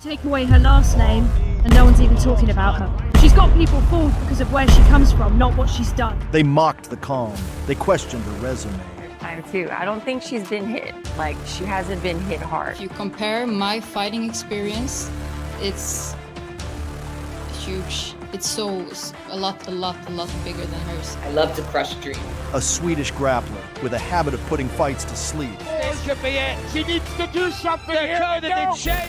Take away her last name, and no one's even talking about her. She's got people fooled because of where she comes from, not what she's done. They mocked the calm. They questioned her resume. Time too. I don't think she's been hit. Like, she hasn't been hit hard. If you compare my fighting experience, it's huge. It's a lot bigger than hers. I love to crush dreams. A Swedish grappler with a habit of putting fights to sleep. This should be it. She needs to do something here. Dakota Ditcheva.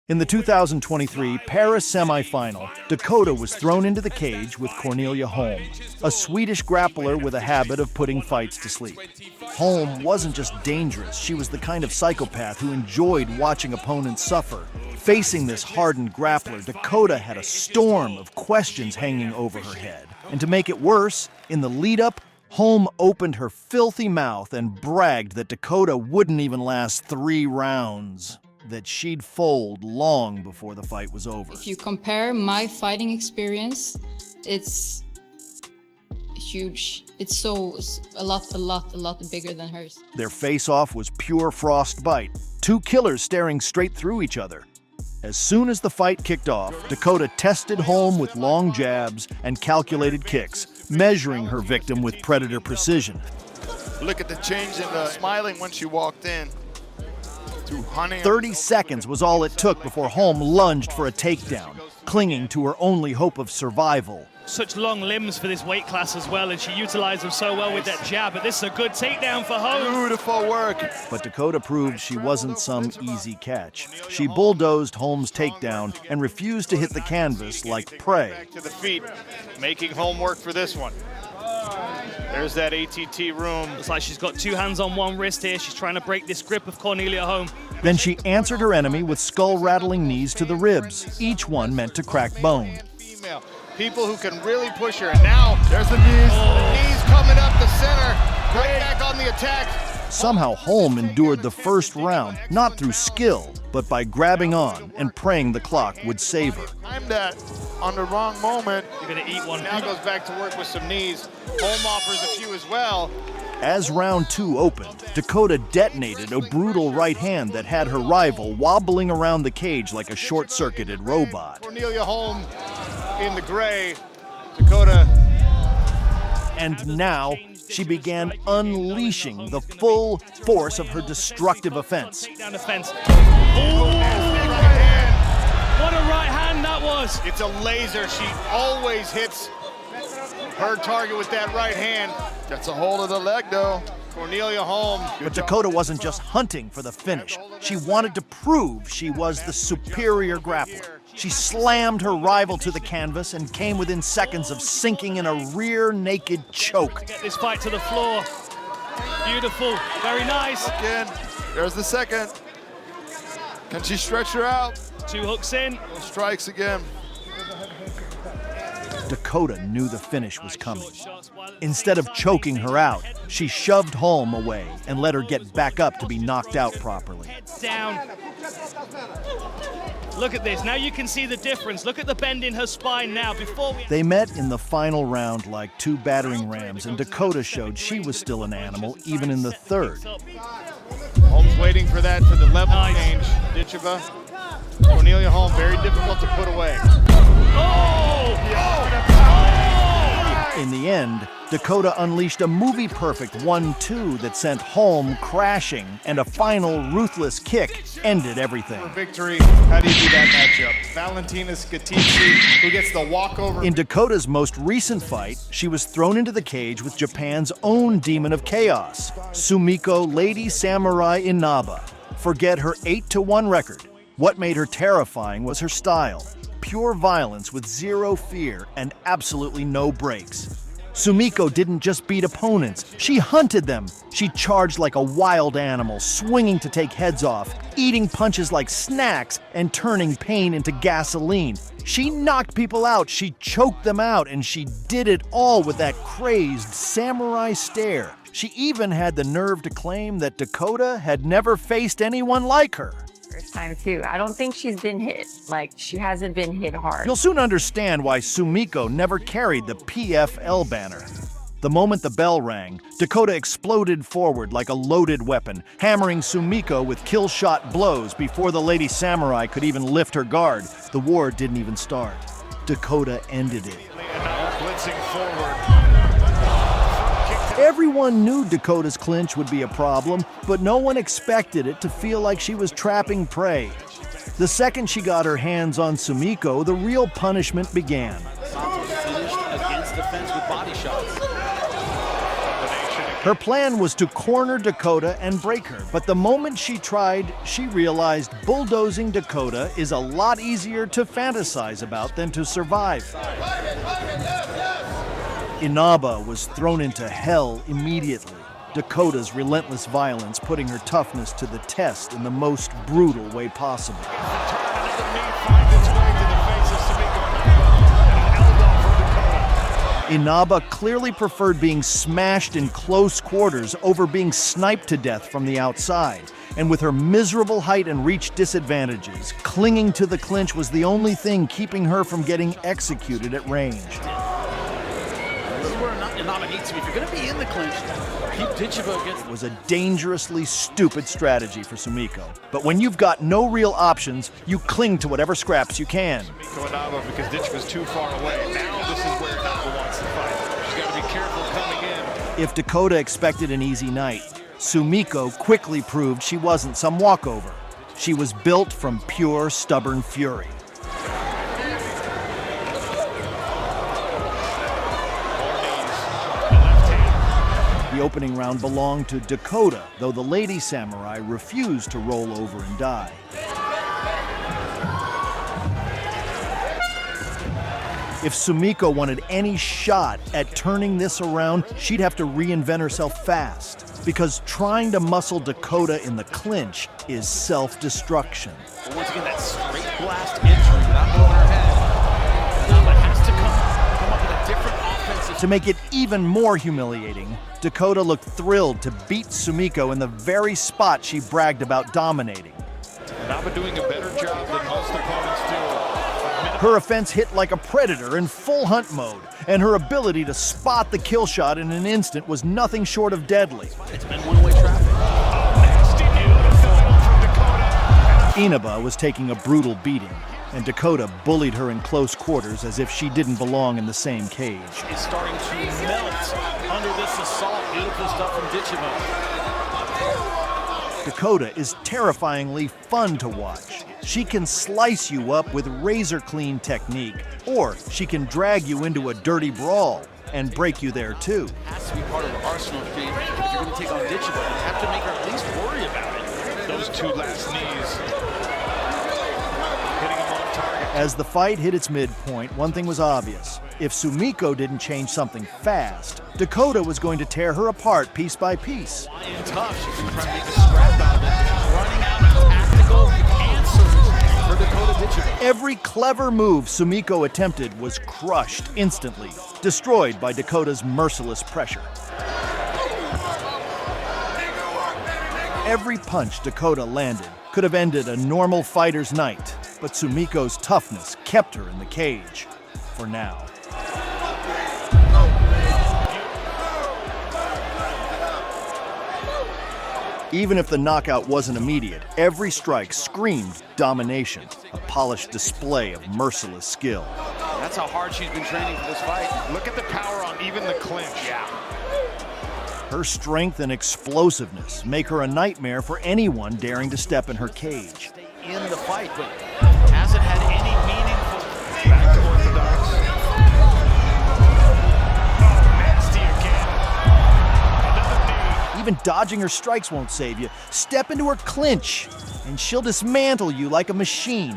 In the 2023 Paris semifinal, Dakota was thrown into the cage with Cornelia Holm, a Swedish grappler with a habit of putting fights to sleep. Holm wasn't just dangerous, she was the kind of psychopath who enjoyed watching opponents suffer. Facing this hardened grappler, Dakota had a storm of questions hanging over her head. And to make it worse, in the lead-up, Holm opened her filthy mouth and bragged that Dakota wouldn't even last 3 rounds. That she'd fold long before the fight was over. If you compare my fighting experience, it's huge. It's a lot bigger than hers. Their face-off was pure frostbite, 2 killers staring straight through each other. As soon as the fight kicked off, Dakota tested Holm with long jabs and calculated kicks, measuring her victim with predator precision. Look at the change in the smiling when she walked in. 30 seconds was all it took before Holm lunged for a takedown, clinging to her only hope of survival. Such long limbs for this weight class as well, and she utilized them so well with that jab, but this is a good takedown for Holm. Beautiful work. But Dakota proved she wasn't some easy catch. She bulldozed Holm's takedown and refused to hit the canvas like prey. Back to the feet, making Holm work for this one. There's that ATT room. Looks like she's got 2 hands on 1 wrist here. She's trying to break this grip of Cornelia Holm. Then she answered her enemy with skull-rattling knees to the ribs, each one meant to crack bone. Female, people who can really push her. And now, there's the knees. The knees coming up the center. Right back on the attack. Somehow Holm endured the first round, not through skill, but by grabbing on and praying the clock would save her. Timed that on the wrong moment. You're going to eat one. Now goes back to work with some knees. Holm offers a few as well. As round 2 opened, Dakota detonated a brutal right hand that had her rival wobbling around the cage like a short-circuited robot. Cornelia Holm in the gray. Dakota. And now, she began unleashing the full force of her destructive offense. Down the fence. Ooh. What a right hand that was. It's a laser. She always hits her target with that right hand. Gets a hold of the leg, though. Cornelia Holm. But Dakota wasn't just hunting for the finish. She wanted to prove she was the superior grappler. She slammed her rival to the canvas and came within seconds of sinking in a rear naked choke. Get this fight to the floor. Beautiful. Very nice. Again. There's the second. Can she stretch her out? 2 hooks in. Strikes again. Dakota knew the finish was coming. Instead of choking her out, she shoved Holm away and let her get back up to be knocked out properly. Down. Look at this. Now you can see the difference. Look at the bend in her spine now. They met in the final round like 2 battering rams, and Dakota showed she was still an animal even in the third. Holm's waiting for that for the level change. Ditcheva. Cornelia Holm, very difficult to put away. In the end, Dakota unleashed a movie-perfect 1-2 that sent Holm crashing, and a final ruthless kick ended everything. For victory, how do you do that matchup? Valentina Skatici, who gets the walkover. In Dakota's most recent fight, she was thrown into the cage with Japan's own demon of chaos, Sumiko Lady Samurai Inaba. Forget her 8-1 record. What made her terrifying was her style. Pure violence with 0 fear and absolutely no breaks. Sumiko didn't just beat opponents, she hunted them. She charged like a wild animal, swinging to take heads off, eating punches like snacks, and turning pain into gasoline. She knocked people out, she choked them out, and she did it all with that crazed samurai stare. She even had the nerve to claim that Dakota had never faced anyone like her. First time too. I don't think she's been hit. Like, she hasn't been hit hard. You'll soon understand why Sumiko never carried the PFL banner. The moment the bell rang, Dakota exploded forward like a loaded weapon, hammering Sumiko with kill shot blows before the Lady Samurai could even lift her guard. The war didn't even start. Dakota ended it. Blitzing forward. Everyone knew Dakota's clinch would be a problem, but no one expected it to feel like she was trapping prey. The second she got her hands on Sumiko, the real punishment began. Finished against the fence with body shots. Her plan was to corner Dakota and break her, but the moment she tried, she realized bulldozing Dakota is a lot easier to fantasize about than to survive. Inaba was thrown into hell immediately, Dakota's relentless violence putting her toughness to the test in the most brutal way possible. Inaba clearly preferred being smashed in close quarters over being sniped to death from the outside. And with her miserable height and reach disadvantages, clinging to the clinch was the only thing keeping her from getting executed at range. This is where Inaba needs to be. If you're going to be in the clinch, keep Ditcheva against. It was a dangerously stupid strategy for Sumiko. But when you've got no real options, you cling to whatever scraps you can. Sumiko Inaba because Ditcheva's too far away. Now this is where Inaba wants to fight. She's got to be careful coming in. If Dakota expected an easy night, Sumiko quickly proved she wasn't some walkover. She was built from pure, stubborn fury. The opening round belonged to Dakota, though the Lady Samurai refused to roll over and die. If Sumiko wanted any shot at turning this around, she'd have to reinvent herself fast, because trying to muscle Dakota in the clinch is self-destruction. Once again, that straight blast entry, not over her head. Inaba has to come up with a different offensive. To make it even more humiliating, Dakota looked thrilled to beat Sumiko in the very spot she bragged about dominating. Inaba doing a better job than most opponents do. Her offense hit like a predator in full hunt mode, and her ability to spot the kill shot in an instant was nothing short of deadly. It's been one-way traffic. Inaba was taking a brutal beating, and Dakota bullied her in close quarters as if she didn't belong in the same cage. Is starting to melt under this assault. Beautiful stuff from Ditcheva. Dakota is terrifyingly fun to watch. She can slice you up with razor-clean technique, or she can drag you into a dirty brawl and break you there too. It has to be part of the arsenal if you're going to take on Ditcheva. You have to make her at least worry about it. Those two last knees. Hitting him on target. As the fight hit its midpoint, one thing was obvious. If Sumiko didn't change something fast, Dakota was going to tear her apart piece by piece. In tough, she's going to try to make a scrap out of it. She's running out of tactical answers for Dakota Ditcheva. Every clever move Sumiko attempted was crushed instantly, destroyed by Dakota's merciless pressure. Every punch Dakota landed could have ended a normal fighter's night, but Sumiko's toughness kept her in the cage, for now. Even if the knockout wasn't immediate, every strike screamed domination, a polished display of merciless skill. That's how hard she's been training for this fight. Look at the power on even the clinch. Yeah. Her strength and explosiveness make her a nightmare for anyone daring to step in her cage. In the fight, but hasn't had any meaningful. Back to orthodox. Nasty again. Another knee. Even dodging her strikes won't save you. Step into her clinch, and she'll dismantle you like a machine.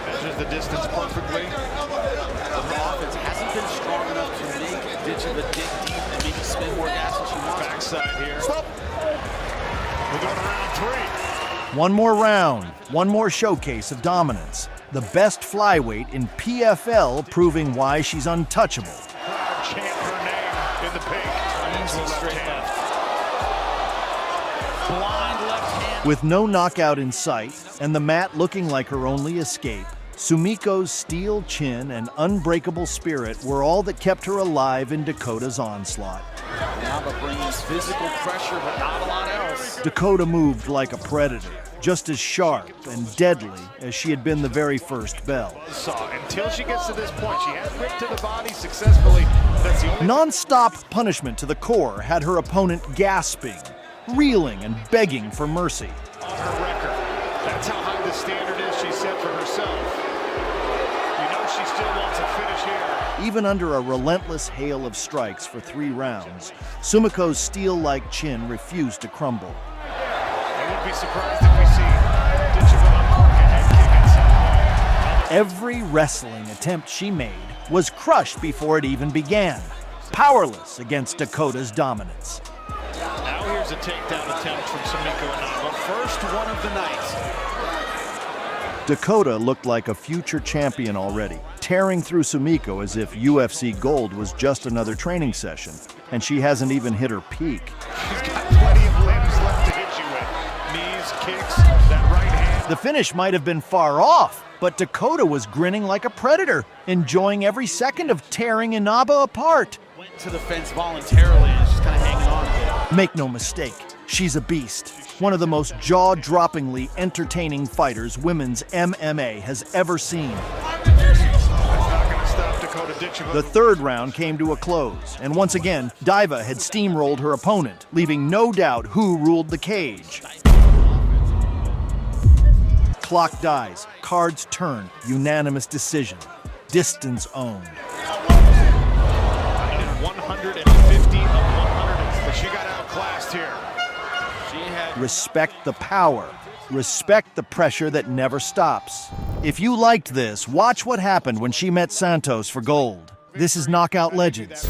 Measures the distance perfectly. The offense hasn't been strong enough to make Ditcheva dig deep and maybe spend more gas than she wants. Backside here. Stop. We're going to round three. One more round, one more showcase of dominance. The best flyweight in PFL proving why she's untouchable. Crowd chant her name in the pink. Easy straight left. Blind left hand. With no knockout in sight and the mat looking like her only escape, Sumiko's steel chin and unbreakable spirit were all that kept her alive in Dakota's onslaught. Inaba brings physical pressure, but not a lot else. Dakota moved like a predator, just as sharp and deadly as she had been the very first bell. Until she gets to this point, she has ripped to the body successfully. That's the only Non-stop punishment to the core had her opponent gasping, reeling, and begging for mercy. on her record. That's how high the standard is she set for herself. You know she still wants a finish here. Even under a relentless hail of strikes for 3 rounds, Sumiko's steel-like chin refused to crumble. I wouldn't be surprised if we see Ditcheva uncork a head kick at some point. Every wrestling attempt she made was crushed before it even began, powerless against Dakota's dominance. Now here's a takedown attempt from Sumiko Inaba. First one of the night. Dakota looked like a future champion already, tearing through Sumiko as if UFC Gold was just another training session, and she hasn't even hit her peak. She's got plenty of limbs left to hit you with. Knees, kicks, that right hand. The finish might have been far off, but Dakota was grinning like a predator, enjoying every second of tearing Inaba apart. Went to the fence voluntarily and is just kind of hanging on a bit. Make no mistake, she's a beast. One of the most jaw-droppingly entertaining fighters women's MMA has ever seen. That's not going to stop Dakota Ditcheva. The 3rd round came to a close, and once again, Diva had steamrolled her opponent, leaving no doubt who ruled the cage. Clock dies, cards turn, unanimous decision. Distance owned. 150 of 100, but she got outclassed here. She had Respect the power. Respect the pressure that never stops. If you liked this, watch what happened when she met Santos for gold. This is Knockout Legends.